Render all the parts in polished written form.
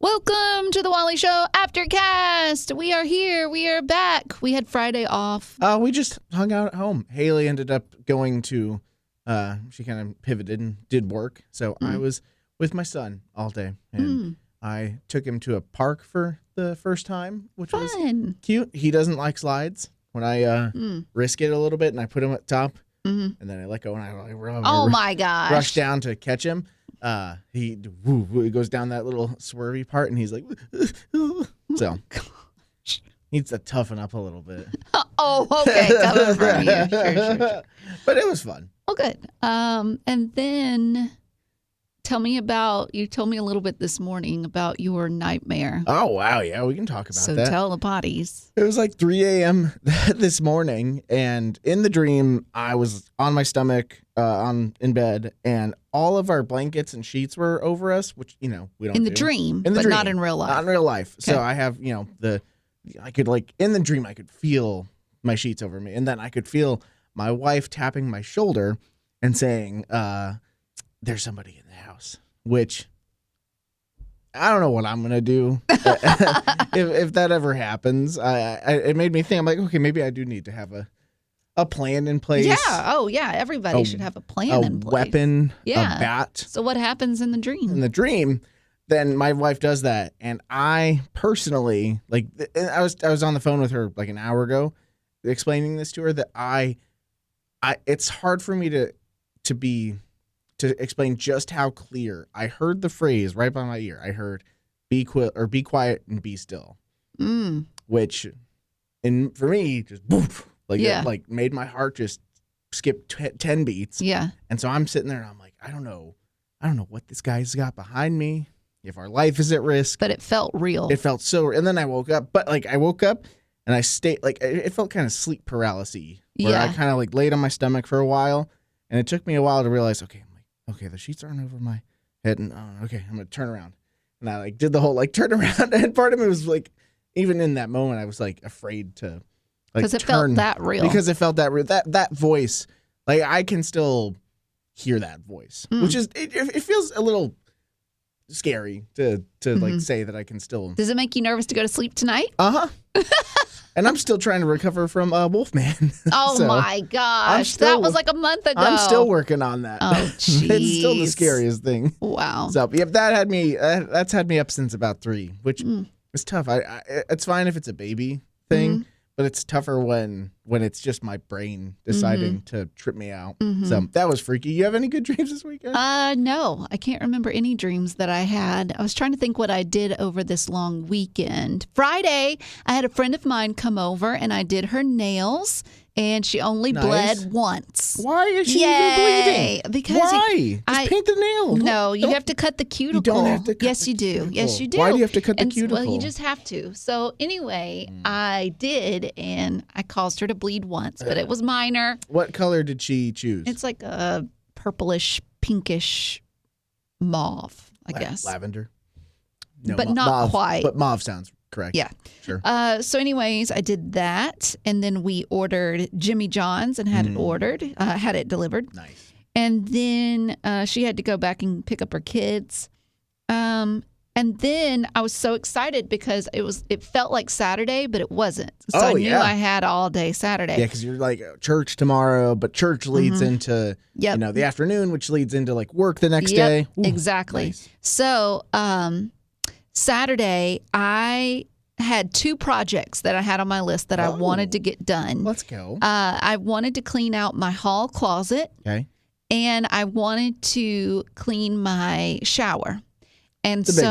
Welcome to the Wally Show Aftercast. We are here. We are back. We had Friday off. We just hung out at home. Haley ended up going to, she kind of pivoted and did work. So I was with my son all day. And I took him to a park for the first time, which was cute. He doesn't like slides. When I risk it a little bit and I put him at top, and then I let go and I my gosh. rush down to catch him. He goes down that little swervy part and he's like, so needs to toughen up a little bit. Okay. Coming from you. Sure. But it was fun. Oh, good. And then you told me a little bit this morning about your nightmare. Oh, wow. Yeah, we can talk about that. So tell the potties. It was like 3 a.m. this morning, and in the dream, I was on my stomach in bed, and all of our blankets and sheets were over us, which, we don't In the do. dream, In the but dream. not in real life. Not in real life. Okay. So I have, I could in the dream, I could feel my sheets over me, and then I could feel my wife tapping my shoulder and saying, there's somebody in the house, which I don't know what I'm going to do if that ever happens. It made me think, I'm like, okay, maybe I do need to have a plan in place. Yeah. Oh, yeah. Everybody should have a plan in place. A weapon, Yeah. a bat. So what happens in the dream? In the dream, then my wife does that. And I personally, I was on the phone with her like an hour ago explaining this to her that it's hard for me to explain just how clear I heard the phrase right by my ear. I heard be quiet and be still, which, for me, just boof, it made my heart just skip 10 beats. Yeah. And so I'm sitting there and I'm like, I don't know what this guy's got behind me, if our life is at risk. But it felt real. It felt so, and then I woke up, and I stayed, it felt kind of sleep paralysis, where I kind of laid on my stomach for a while, and it took me a while to realize, okay, the sheets aren't over my head, and okay, I'm gonna turn around, and I did the whole turn around, and part of me was even in that moment, I was afraid to because it felt that real. Because it felt that real. That voice, I can still hear that voice, which is it feels a little scary to say that I can still. Does it make you nervous to go to sleep tonight? And I'm still trying to recover from Wolfman. Oh, so my gosh. That was like a month ago. I'm still working on that. Oh, jeez. It's still the scariest thing. Wow. So, yep, that's had me up since about 3, which is tough. It's fine if it's a baby thing, but it's tougher when it's just my brain deciding to trip me out. So that was freaky. You have any good dreams this weekend? No, I can't remember any dreams that I had. I was trying to think what I did over this long weekend. Friday, I had a friend of mine come over and I did her nails. And she only bled once. Why is she even bleeding? Because why? Just paint the nail. No, you have to cut the cuticle. You don't have to cut Yes, you do. cuticle. Yes, you do. Why do you have to cut the cuticle? Well, you just have to. So anyway, I did, and I caused her to bleed once, but it was minor. What color did she choose? It's like a purplish, pinkish mauve, I guess. Lavender. No, but not mauve, quite. But mauve sounds correct. Yeah. Sure. So anyways, I did that, and then we ordered Jimmy John's and had it ordered, had it delivered. Nice. And then she had to go back and pick up her kids. And then I was so excited because it felt like Saturday, but it wasn't. So I knew I had all day Saturday. Yeah, because you're church tomorrow, but church leads into the afternoon, which leads into work the next day. Ooh, exactly. Nice. So Saturday, I had 2 projects that I had on my list that I wanted to get done. Let's go. I wanted to clean out my hall closet. Okay. And I wanted to clean my shower. And the big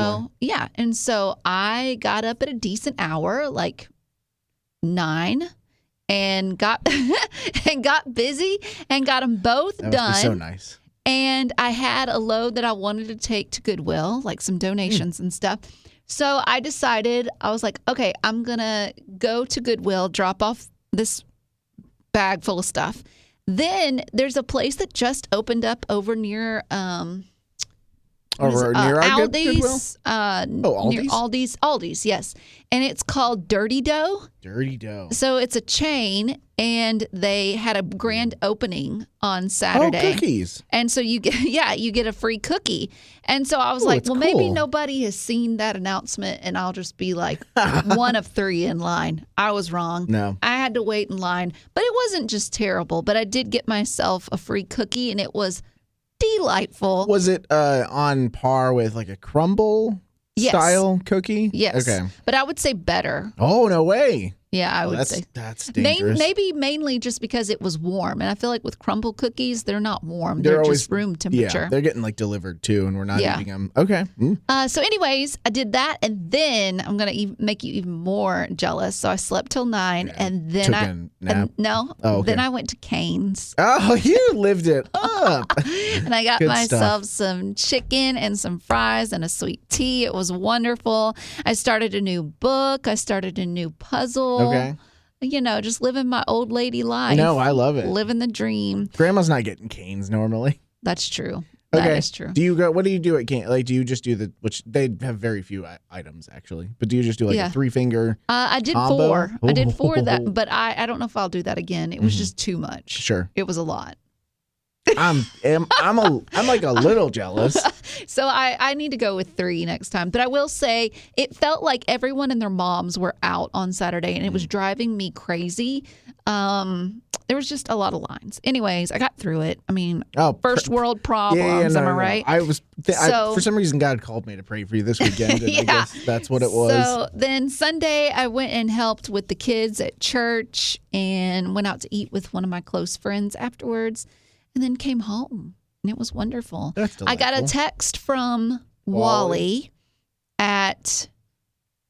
one. And so I got up at a decent hour, like 9, and got busy and got them both done. That must be so nice. And I had a load that I wanted to take to Goodwill, like some donations and stuff. So I decided, I was like, okay, I'm going to go to Goodwill, drop off this bag full of stuff. Then there's a place that just opened up over near what is Or it? near our Goodwill? Aldi's. Aldi's? Near Aldi's, yes. And it's called Dirty Dough. Dirty Dough. So it's a chain, and they had a grand opening on Saturday. Oh, cookies. And so you get you get a free cookie. And so I was Ooh, like, it's well, maybe cool. nobody has seen that announcement, and I'll just be like one of 3 in line. I was wrong. No. I had to wait in line, but it wasn't just terrible. But I did get myself a free cookie, and it was delightful. Was it on par with like a crumble Yes. style cookie? Yes. Okay. But I would say better. Oh, no way. Yeah, I would say. That's dangerous. Maybe mainly just because it was warm. And I feel like with crumble cookies, they're not warm. They're They're always- just room temperature. Yeah, they're getting like delivered too, and we're not Yeah. eating them. Okay. So anyways, I did that. And then I'm going to make you even more jealous. So I slept till 9. Yeah. And then Took a nap? No. Oh, okay. Then I went to Cane's. Oh, you lived it up. And I got Good myself some chicken and some fries and a sweet tea. It was wonderful. I started a new book. I started a new puzzle. Okay. You know, just living my old lady life. No, I love it. Living the dream. Grandma's not getting canes normally. That's true. That Okay. is true. Do you go? What do you do at cane? Like, do you just do which they have very few items actually, but do you just do like Yeah. a 3-finger? I did combo? 4. I did 4 Oh. that, but I don't know if I'll do that again. It was just too much. Sure. It was a lot. I'm like a little jealous. So I need to go with 3 next time. But I will say it felt like everyone and their moms were out on Saturday, and it was driving me crazy. There was just a lot of lines. Anyways, I got through it. I mean, first world problems, am I right? I was So- for some reason God called me to pray for you this weekend, and I Yeah. guess that's what it was. So then Sunday, I went and helped with the kids at church and went out to eat with one of my close friends afterwards, and then came home. And it was wonderful. That's I got a delightful. text from Wally at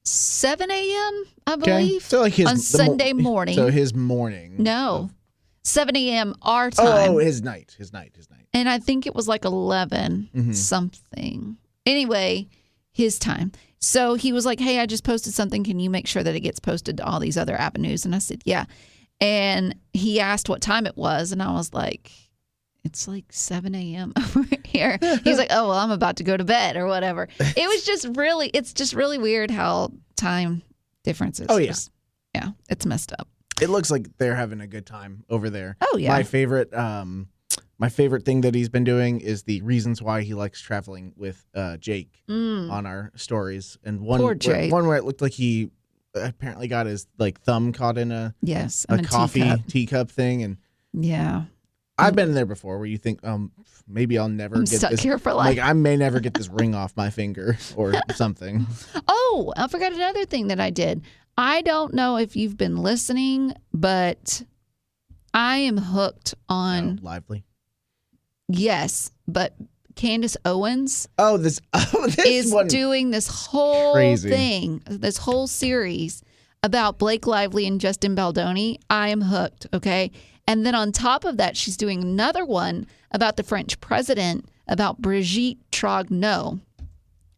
7 a.m., I believe, So like on Sunday morning. So his morning. No, 7 a.m. our time. Oh, his night. And I think it was like 11 Mhm. something. Anyway, his time. So he was like, hey, I just posted something. Can you make sure that it gets posted to all these other avenues? And I said, yeah. And he asked what time it was. And I was like, it's like 7 a.m. over here. He's like, oh, well, I'm about to go to bed or whatever. It was just really, it's just really weird how time differences. Oh, yeah. just- yeah, it's messed up. It looks like they're having a good time over there. Oh, yeah. My favorite thing that he's been doing is the reasons why he likes traveling with Jake on our stories. And Poor Jake. one where it looked like he apparently got his like thumb caught in a Yes. I'm a coffee teacup. teacup thing, and Yeah. I've been there before where you think maybe I'll never I'm get stuck this here for life. like I may never get this ring off my finger or something. Oh, I forgot another thing that I did. I don't know if you've been listening, but I am hooked on, Lively. yes, but Candace Owens This is one. doing this whole Crazy. thing, this whole series about Blake Lively and Justin Baldoni. I am hooked, okay? And then on top of that, she's doing another one about the French president, about Brigitte Trogneux.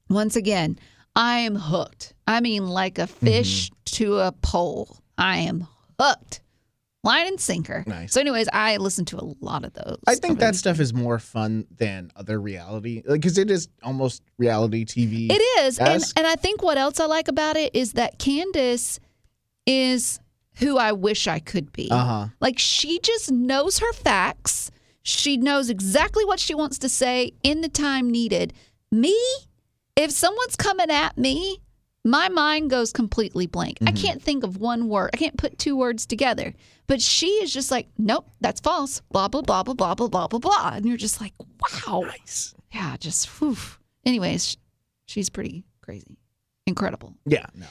Once again, I am hooked. I mean, like a fish to a pole. I am hooked. Line and sinker. Nice. So anyways, I listen to a lot of those. I think that stuff is more fun than other reality, because it is almost reality TV. It is. And esque. I think what else I like about it is that Candace is who I wish I could be. Like, she just knows her facts. She knows exactly what she wants to say in the time needed. Me, if someone's coming at me, my mind goes completely blank. I can't think of one word. I can't put 2 words together. But she is just like, nope, that's false. Blah, blah, blah, blah, blah, blah, blah, blah, blah. And you're just like, wow. Nice. Yeah, just, whew. Anyways, she's pretty crazy. Incredible. Yeah, no.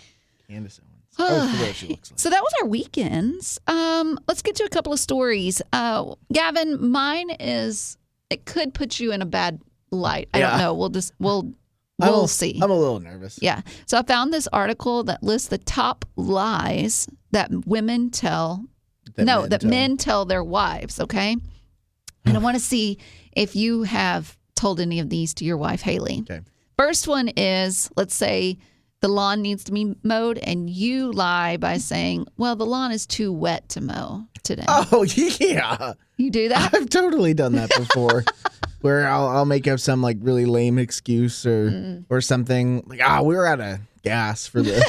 Candace Owens. I always forget what she looks like. So that was our weekends. Let's get to a couple of stories. Gavin, mine is, it could put you in a bad light. I don't know. We'll see. I'm a little nervous. Yeah. So I found this article that lists the top lies that women tell. Men tell their wives. Okay. And I want to see if you have told any of these to your wife, Haley. Okay. First one is, let's say the lawn needs to be mowed, and you lie by saying, well, the lawn is too wet to mow today. Oh, yeah. You do that? I've totally done that before. where I'll make up some like really lame excuse or something like, we were out of gas for the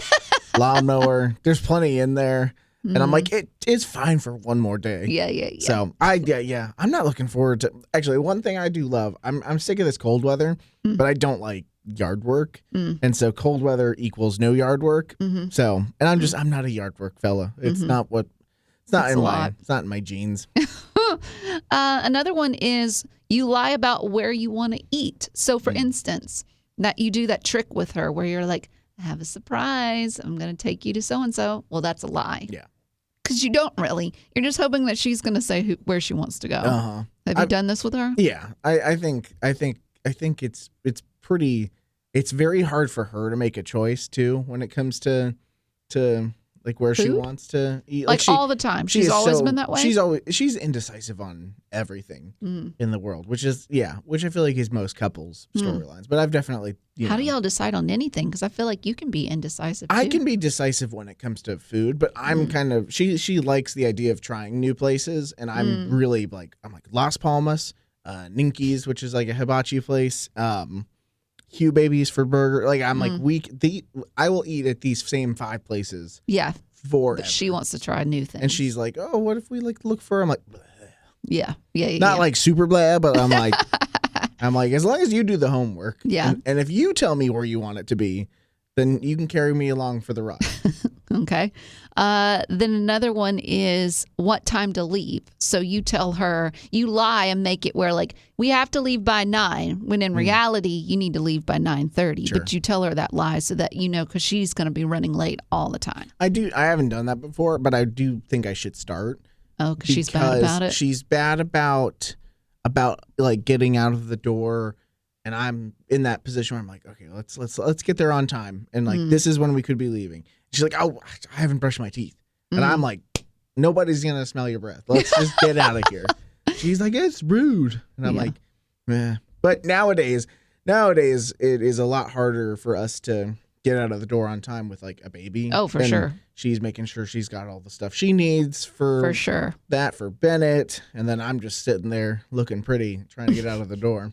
lawnmower. There's plenty in there. And I'm like, it's fine for one more day. Yeah. So I'm not looking forward to, actually, one thing I do love, I'm sick of this cold weather, but I don't like yard work. And so cold weather equals no yard work. So, and I'm not a yard work fella. It's not in my genes. Another one is you lie about where you want to eat. So for instance, that you do that trick with her where you're like, I have a surprise. I'm going to take you to so-and-so. Well, that's a lie. Yeah. Because you don't really. You're just hoping that she's going to say where she wants to go. Have you done this with her? Yeah. I think it's pretty, it's very hard for her to make a choice too when it comes to like where Food? she wants to eat. Like all the time. She's always been that way? She's indecisive on everything in the world, which I feel like is most couples' storylines. But I've definitely, How do y'all decide on anything? Because I feel like you can be indecisive too. I can be decisive when it comes to food, but I'm kind of, she likes the idea of trying new places, and I'm really like, Las Palmas, Ninki's, which is like a hibachi place, Hugh Babies for burger. Like I'm like I will eat at these same 5 places. Yeah. Forever. But she wants to try new things. And she's like, oh, what if we like look for? I'm like, bleh. Yeah. Not like super blah, but I'm like, as long as you do the homework. Yeah. And if you tell me where you want it to be, then you can carry me along for the ride. Okay. Then another one is what time to leave. So you tell her, you lie and make it where like we have to leave by 9, when in reality you need to leave by 9:30. Sure. But you tell her that lie so that because she's going to be running late all the time. I haven't done that before, but I do think I should start. Oh, because she's bad about it. She's bad about like getting out of the door. And I'm in that position where I'm like, okay, let's get there on time. And like, this is when we could be leaving. She's like, oh, I haven't brushed my teeth. And I'm like, nobody's going to smell your breath. Let's just get out of here. She's like, it's rude. And I'm like, meh. But nowadays, it is a lot harder for us to get out of the door on time with like a baby. Oh, for sure. She's making sure she's got all the stuff she needs for sure. That for Bennett. And then I'm just sitting there looking pretty, trying to get out of the door.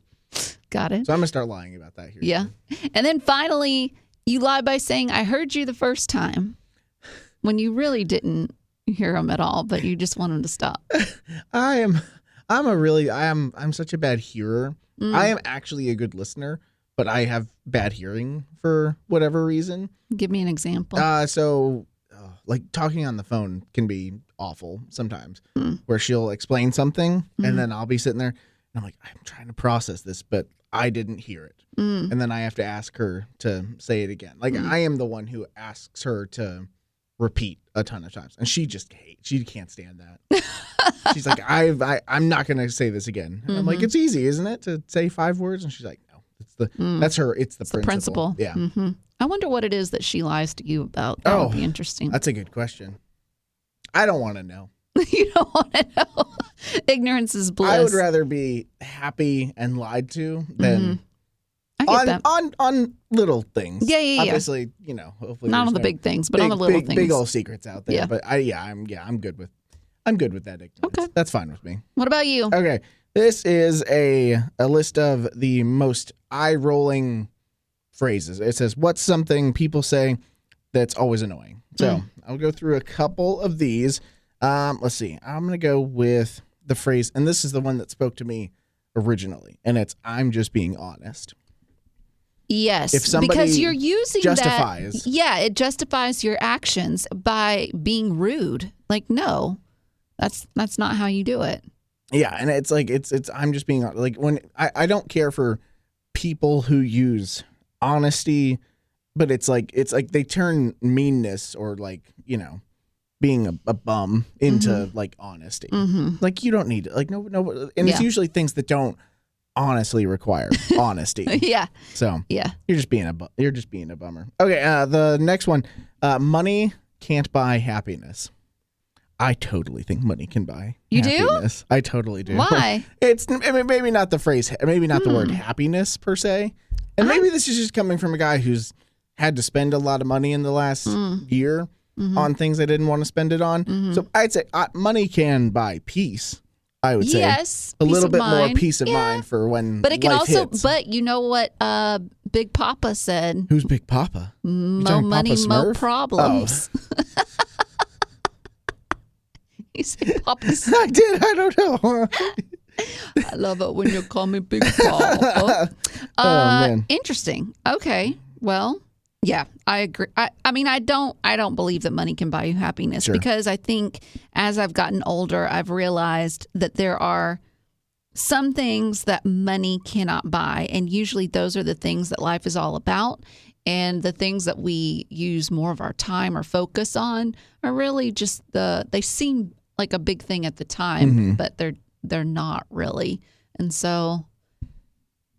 Got it. So I'm going to start lying about that here. Yeah. And then finally, you lie by saying, I heard you the first time, when you really didn't hear him at all, but you just want him to stop. I'm such a bad hearer. I am actually a good listener, but I have bad hearing for whatever reason. Give me an example. Like talking on the phone can be awful sometimes, where she'll explain something and then I'll be sitting there and I'm like, I'm trying to process this, but I didn't hear it. And then I have to ask her to say it again. Like I am the one who asks her to repeat a ton of times. And she can't stand that. She's like, I'm not going to say this again. And I'm like, it's easy, isn't it, to say 5 words? And she's like, no, it's the principle. Yeah. I wonder what it is that she lies to you about. That would be interesting. That's a good question. I don't want to know. You don't want to know. Ignorance is bliss. I would rather be happy and lied to than on little things. Yeah. Obviously, hopefully not on the big things, but on the little things. Big old secrets out there. Yeah. But I'm good with that ignorance. Okay. That's fine with me. What about you? Okay. This is a list of the most eye-rolling phrases. It says, what's something people say that's always annoying? So I'll go through a couple of these. Let's see. I'm going to go with the phrase, and this is the one that spoke to me originally, and it's, I'm just being honest. Yes, if somebody because you're using justifies. It justifies your actions by being rude. Like, no, that's not how you do it. Yeah, and it's like, it's I'm just being, like, when I don't care for people who use honesty, but it's like they turn meanness or like, being a bum into like honesty. Like you don't need it. Like no, and it's usually things that don't honestly require honesty. Yeah. So yeah, you're just being a bummer. Okay, the next one, money can't buy happiness. I totally think money can buy happiness. Do? I totally do. Why? It's maybe not the phrase, maybe not the word happiness per se, and maybe this is just coming from a guy who's had to spend a lot of money in the last year. On things I didn't want to spend it on. So I'd say money can buy peace. I would say. Yes. A little of bit more mind. peace of mind for when But it can life also, hits. but you know what Big Papa said? Who's Big Papa? Mo talking money, Papa mo Smurf? problems. He said Papa Smurf. I did. I don't know. I love it when you call me Big Papa. Man. Interesting. Okay. Well, yeah, I agree. I mean, I don't believe that money can buy you happiness because I think as I've gotten older, I've realized that there are some things that money cannot buy. And usually those are the things that life is all about. And the things that we use more of our time or focus on are really just they seem like a big thing at the time, but they're not really. And so,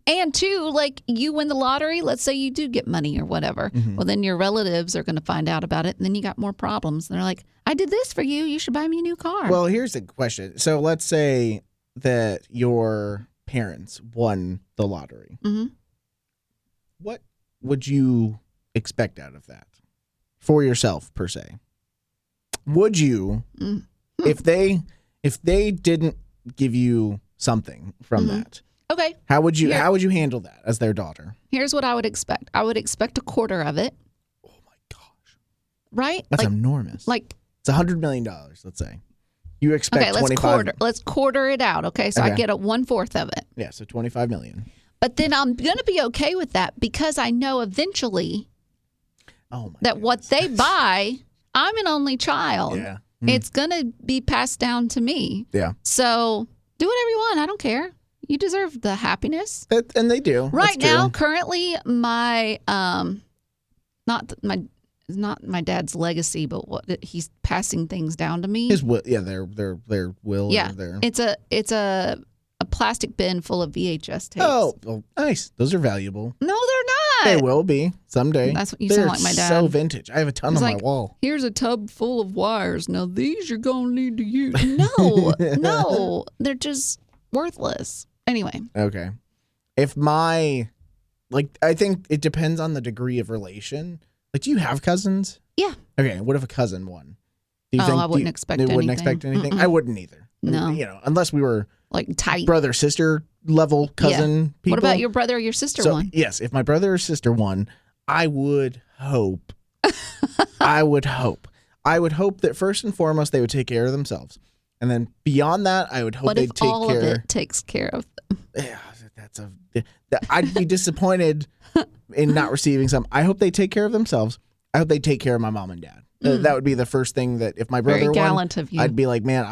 and two, like you win the lottery, let's say you do get money or whatever. Well, then your relatives are going to find out about it. And then you got more problems. And they're like, I did this for you. You should buy me a new car. Well, here's the question. So let's say that your parents won the lottery. What would you expect out of that for yourself, per se? Would you, if they didn't give you something from that? Okay. How would you handle that as their daughter? Here's what I would expect. I would expect a quarter of it. Oh my gosh. Right? That's enormous. Like it's $100 million, let's say. You expect okay, 25. let's quarter it out. Okay. So I get 1/4 of it. Yeah, so 25 million. But then I'm going to be okay with that because I know eventually what they buy, I'm an only child. Yeah. It's going to be passed down to me. Yeah. So do whatever you want. I don't care. You deserve the happiness. And they do. Right That's now, true. currently, my not my dad's legacy, but what he's passing things down to me. His will, their will. Yeah, or their... it's a plastic bin full of VHS tapes. Oh, well, nice. Those are valuable. No, they're They not. will be someday. That's what you They're sound like my dad. So vintage. I have a ton He's on like, my wall. Here's a tub full of wires. Now these you're gonna need to use. No, they're just worthless. Anyway. Okay. If I think it depends on the degree of relation. Like, do you have cousins? Yeah. Okay. What if a cousin won? Do you I wouldn't expect anything. Wouldn't expect anything? I wouldn't either. No. Unless we were like tight brother sister level cousin people. What about your brother or your sister one? Yes, if my brother or sister won, I would hope. I would hope that first and foremost they would take care of themselves, and then beyond that, I would hope What they'd if take all care. of it takes care of them? Yeah, I'd be disappointed in not receiving some. I hope they take care of themselves. I hope they take care of my mom and dad. That would be the first thing that if my brother Very won, gallant of you. I'd be like, man,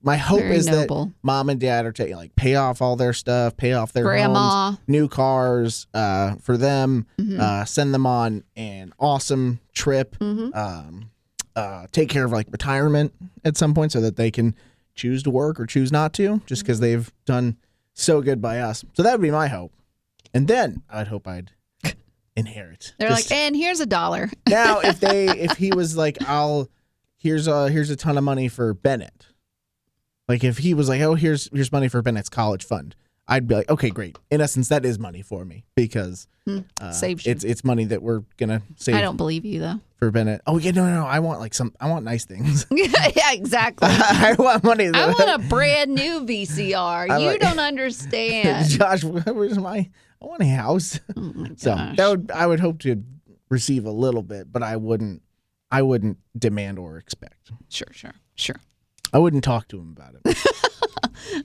my hope Very is noble. that mom and dad are taking pay off all their stuff, pay off their Grandma. homes, new cars for them, send them on an awesome trip, take care of retirement at some point so that they can choose to work or choose not to, just because they've done so good by us. So that would be my hope. And then I'd hope I'd inherit. They're like, and here's $1. Now, if he was like, here's a ton of money for Bennett. Like if he was like, oh, here's money for Bennett's college fund, I'd be like, okay, great. In essence, that is money for me because saves you. it's money that we're gonna save. I don't believe you though. For Bennett. Oh yeah, no. I want nice things. Yeah, exactly. I want money. I want a brand new VCR. You don't understand. Josh, where's I want a house. Oh my gosh. So I would hope to receive a little bit, but I wouldn't demand or expect. Sure. I wouldn't talk to him about it.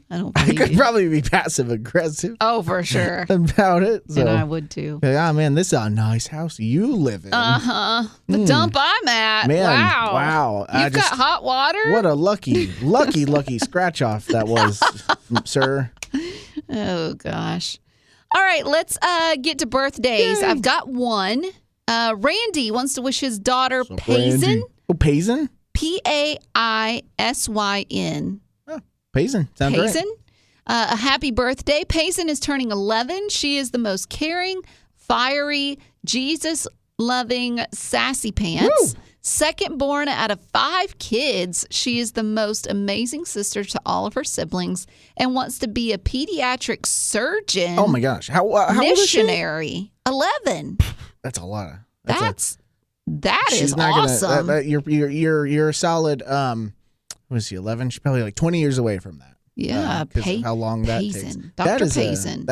I could probably be passive aggressive. Oh, for sure. About it. So. And I would too. Like, man, this is a nice house you live in. The dump I'm at. Man, wow. You've got hot water? What a lucky scratch off that was, sir. Oh, gosh. All right, let's get to birthdays. Yay. I've got one. Randy wants to wish his daughter Payson. Oh, Payson? Paisyn. Oh, Payson. Sounds Payson. Right. A happy birthday. Payson is turning 11. She is the most caring, fiery, Jesus-loving, sassy pants. Woo! Second born out of 5 kids, she is the most amazing sister to all of her siblings and wants to be a pediatric surgeon. Oh my gosh. How old is she? Missionary. 11. That's a lot. That is awesome. You're a solid. What is she? 11? She's probably like 20 years away from that. Yeah, because of how long that takes. Payson. That Dr. is Payson.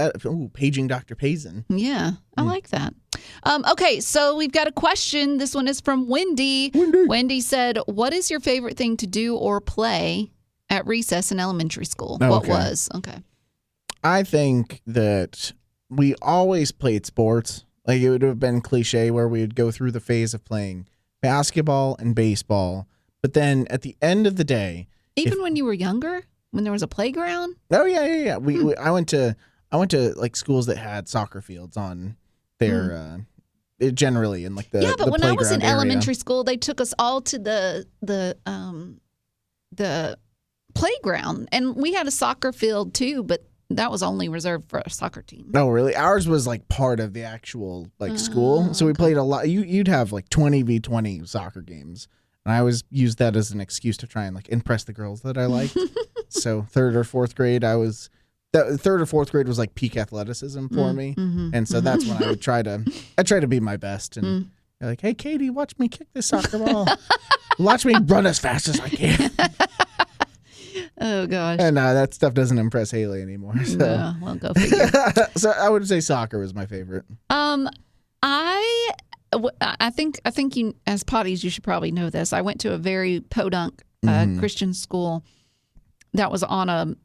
Paging Dr. Payson. Yeah, I like that. Okay, so we've got a question. This one is from Wendy. Wendy said, what is your favorite thing to do or play at recess in elementary school? Oh, What okay. was? Okay. I think that we always played sports. Like, it would have been cliche where we would go through the phase of playing basketball and baseball. But then at the end of the day, Even when you were younger, when there was a playground? oh yeah. I went to like schools that had soccer fields on their generally in like the but the when I was in playground area. elementary school, they took us all to the playground, and we had a soccer field too, but that was only reserved for a soccer team. No, really, ours was like part of the actual like school. So we played a lot. You'd have like 20v20 soccer games, and I always used that as an excuse to try and like impress the girls that I liked. So third or fourth grade was like peak athleticism for me, and so that's when I would try to be my best and be like, hey Katie, watch me kick this soccer ball, watch me run as fast as I can. Oh gosh. And that stuff doesn't impress Haley anymore. So. Yeah, well, go figure. So I would say soccer was my favorite. I think you, as potties, you should probably know this. I went to a very podunk Christian school that was on a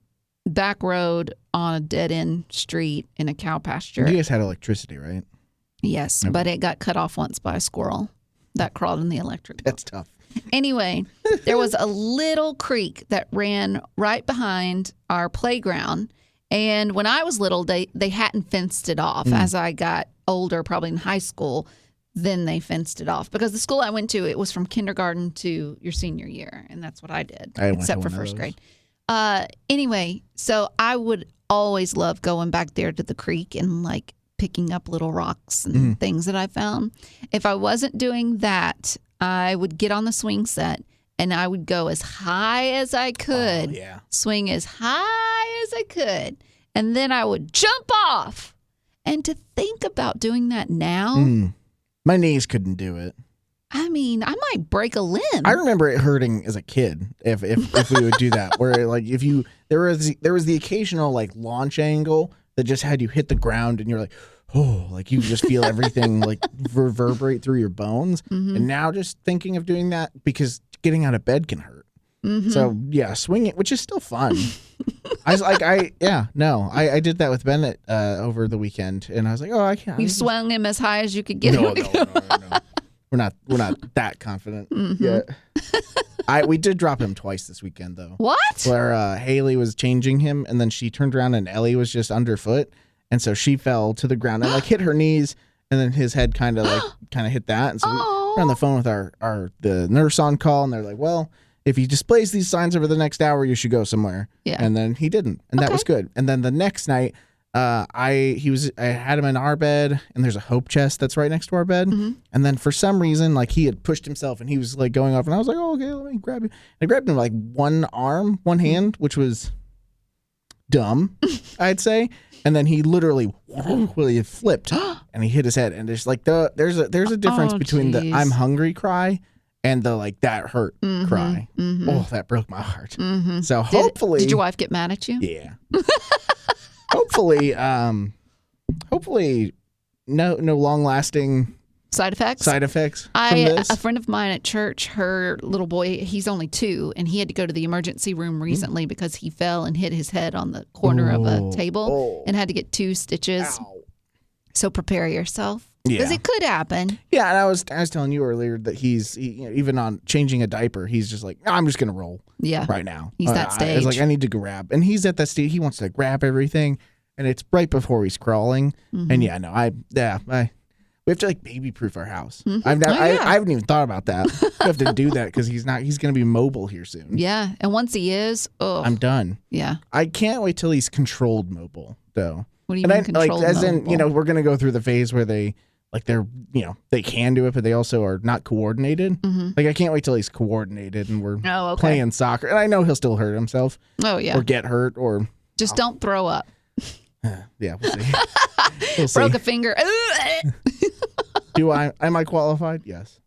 back road on a dead end street in a cow pasture. You guys had electricity, right? Yes, but it got cut off once by a squirrel that crawled in the electric. That's tough. Anyway, there was a little creek that ran right behind our playground. And when I was little, they hadn't fenced it off. As I got older, probably in high school, then they fenced it off. Because the school I went to, it was from kindergarten to your senior year. And that's what I did, except for first grade. Anyway, so I would always love going back there to the creek and like picking up little rocks and things that I found. If I wasn't doing that, I would get on the swing set and I would go as high as I could, swing as high as I could, and then I would jump off. And to think about doing that now, my knees couldn't do it. I mean, I might break a limb. I remember it hurting as a kid if we would do that. Where like if you there was the occasional like launch angle that just had you hit the ground and you're like, oh, like you just feel everything like reverberate through your bones. And now just thinking of doing that, because getting out of bed can hurt. So yeah, swinging, which is still fun. I did that with Bennett over the weekend, and I was like, oh, I can't. You swung him as high as you could get him. No. We're not that confident yet. We did drop him twice this weekend though. What? Where Haley was changing him, and then she turned around and Ellie was just underfoot, and so she fell to the ground and like hit her knees, and then his head kind of hit that, and so we were on the phone with the nurse on call, and they're like, well, if he displays these signs over the next hour, you should go somewhere. Yeah. And then he didn't, and that was good. And then the next night, I had him in our bed, and there's a hope chest that's right next to our bed. And then for some reason, like he had pushed himself and he was like going off, and I was like, oh, okay, let me grab you. I grabbed him like one hand, which was dumb, I'd say. And then he literally flipped and he hit his head. And there's like there's a difference between the I'm hungry cry and the like that hurt cry. Oh, that broke my heart. So hopefully, did your wife get mad at you? Yeah. Hopefully, no long lasting side effects. A friend of mine at church, her little boy, he's only 2, and he had to go to the emergency room recently because he fell and hit his head on the corner of a table and had to get 2 stitches. Ow. So prepare yourself. Because it could happen. Yeah, and I was telling you earlier that he's even on changing a diaper, he's just like, I'm just gonna roll. Yeah, right now. He's that stage. I was like, I need to grab, and he's at that stage. He wants to grab everything, and it's right before he's crawling. And we have to like baby proof our house. I haven't even thought about that. We have to do that because he's gonna be mobile here soon. Yeah, and once he is, I'm done. Yeah, I can't wait till he's controlled mobile though. What do you mean controlled mobile? As in, we're gonna go through the phase where they they can do it, but they also are not coordinated. Like, I can't wait till he's coordinated and we're playing soccer. And I know he'll still hurt himself. Oh, yeah. Or get hurt or... Just don't throw up. Yeah, we'll see. Broke a finger. Am I qualified? Yes.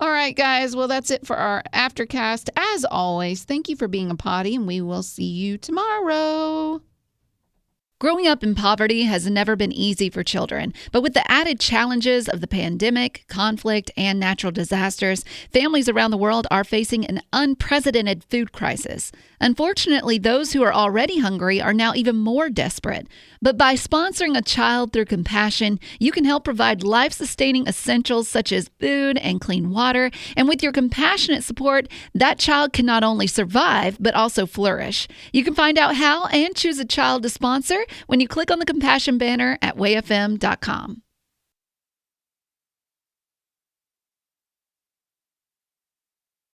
All right, guys. Well, that's it for our Aftercast. As always, thank you for being a potty, and we will see you tomorrow. Growing up in poverty has never been easy for children, but with the added challenges of the pandemic, conflict, and natural disasters, families around the world are facing an unprecedented food crisis. Unfortunately, those who are already hungry are now even more desperate. But by sponsoring a child through compassion, you can help provide life-sustaining essentials such as food and clean water. And with your compassionate support, that child can not only survive, but also flourish. You can find out how and choose a child to sponsor when you click on the compassion banner at wayfm.com.